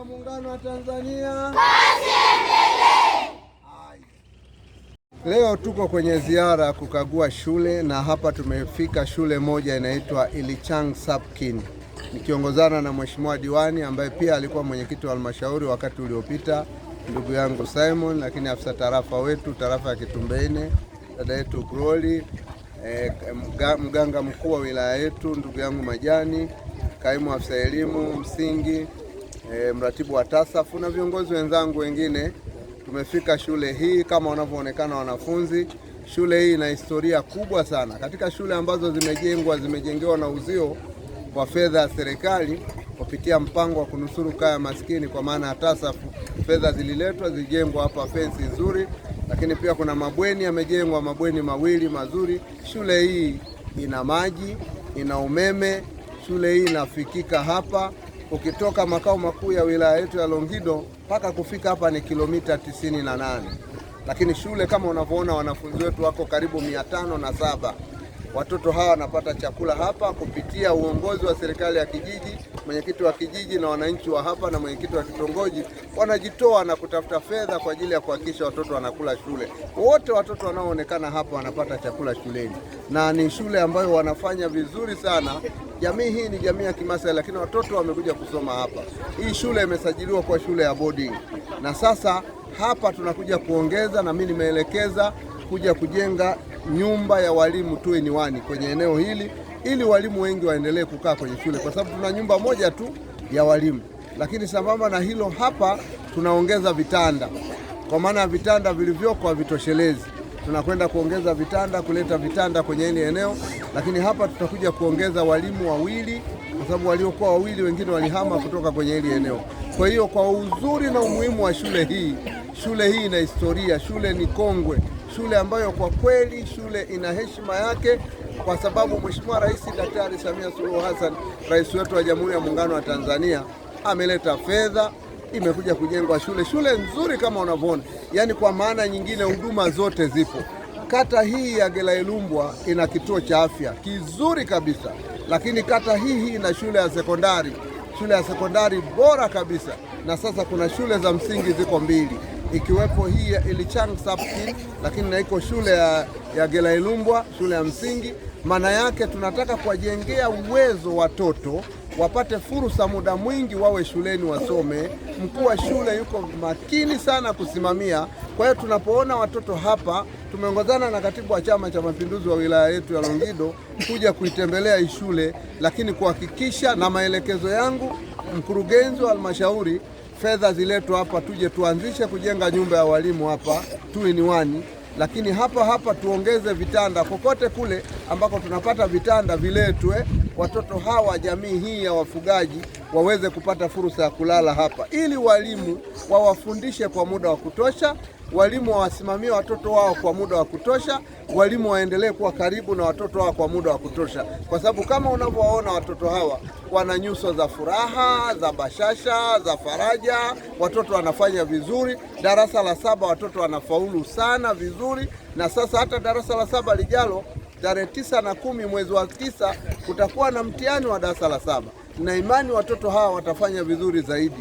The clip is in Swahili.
ya Muungano wa Tanzania. Leo tuko kwenye ziara ya kukagua shule na hapa tumefika shule moja inaitwa Ilichang Sapkin, nikiongozana na Mheshimiwa Diwani ambaye pia alikuwa mwenyekiti wa halmashauri wakati uliopita, ndugu yangu Simon, lakini afisa tarafa wetu tarafa ya Kitumbeine dada yetu Groli, mganga mkuu wa wilaya yetu ndugu yangu Majani, kaimu afisa elimu msingi, mratibu wa TASAF na viongozi wenzangu wengine. Tumefika shule hii kama wanavyoonekana wanafunzi. Shule hii ina historia kubwa sana. Katika shule ambazo zimejengewa na uzio kwa fedha ya serikali kupitia mpango wa kunusuru kaya maskini kwa maana ya TASAF, fedha zililetwa zijengwa hapa fensi nzuri, lakini pia kuna mabweni yamejengwa, mabweni mawili mazuri. Shule hii ina maji, ina umeme, shule hii inafikika hapa. Ukitoka makao makuu ya wilaya yetu ya Longido mpaka kufika hapa ni kilomita 98. Lakini shule kama unavyoona wanafunzi wetu wako karibu 507. Watoto hawa wanapata chakula hapa kupitia uongozi wa serikali ya kijiji, mwenyekiti wa kijiji na wananchi wa hapa na mwenyekiti wa kitongoji wanajitoa na kutafuta fedha kwa ajili ya kuhakikisha watoto wanakula shule. Wote watoto wanaoonekana hapa wanapata chakula shuleni, na ni shule ambayo wanafanya vizuri sana. Jamii hii ni jamii ya Kimasai, lakini watoto wamekuja kusoma hapa. Hii shule imesajiliwa kwa shule ya boarding, na sasa hapa tunakuja kuongeza, na mimi nimeelekeza kuja kujenga nyumba ya walimu 2-in-1 kwenye eneo hili ili walimu wengi waendelee kukaa kwenye shule, kwa sababu tuna nyumba moja tu ya walimu. Lakini sambamba na hilo, hapa tunaongeza vitanda, kwa maana vitanda vilivyoko havitoshelezi. Tunakwenda kuongeza vitanda, kuleta vitanda kwenye hili eneo, lakini hapa tutakuja kuongeza walimu wawili, kwa sababu waliokuwa wawili wengine walihama kutoka kwenye hili eneo. Kwa hiyo kwa uzuri na umuhimu wa shule hii ina historia, shule ni kongwe, shule ambayo kwa kweli shule ina heshima yake, kwa sababu Mheshimiwa Rais Daktari Samia Suluhu Hassan, rais wetu wa Jamhuri ya Muungano wa Tanzania, ameleta fedha, imekuja kujengwa shule nzuri kama unavyoona. Yaani kwa maana nyingine huduma zote zipo. Kata hii ya Gelailumbwa ina kituo cha afya kizuri kabisa, lakini kata hii ina shule ya sekondari bora kabisa, na sasa kuna shule za msingi ziko 2, ikiwepo hii ya Ilichang Sapkin, lakini na iko shule ya Gelailumbwa, shule ya msingi. Maana yake tunataka kuwajengea uwezo watoto wapate fursa muda mwingi wawe shuleni wasome. Mkuu wa shule yuko makini sana kusimamia. Kwa hiyo tunapoona watoto hapa, tumeongozana na katibu wa Chama cha Mapinduzi wa wilaya yetu ya Longido kuja kuitembelea hii shule, lakini kuhakikisha na maelekezo yangu mkurugenzi wa halmashauri, fedha ziletwe hapa tuje tuanzishe kujenga nyumba ya walimu hapa 2-in-1, lakini hapa tuongeze vitanda. Kokote kule ambako tunapata vitanda viletwe, watoto hawa jamii hii ya wafugaji waweze kupata fursa ya kulala hapa, ili walimu wawafundishe kwa muda wa kutosha, walimu wawasimamie watoto wao kwa muda wa kutosha, walimu waendelee kuwa karibu na watoto wao kwa muda wa kutosha, kwa sababu kama unavyowaona watoto hawa wana nyuso za furaha, za bashasha, za faraja. Watoto wanafanya vizuri. Darasa la 7 watoto wanafaulu sana vizuri, na sasa hata darasa la 7 lijalo tarehe 9 na 10 mwezi wa 9 kutakuwa na mtihani wa darasa la 7. Na imani watoto hawa watafanya vizuri zaidi.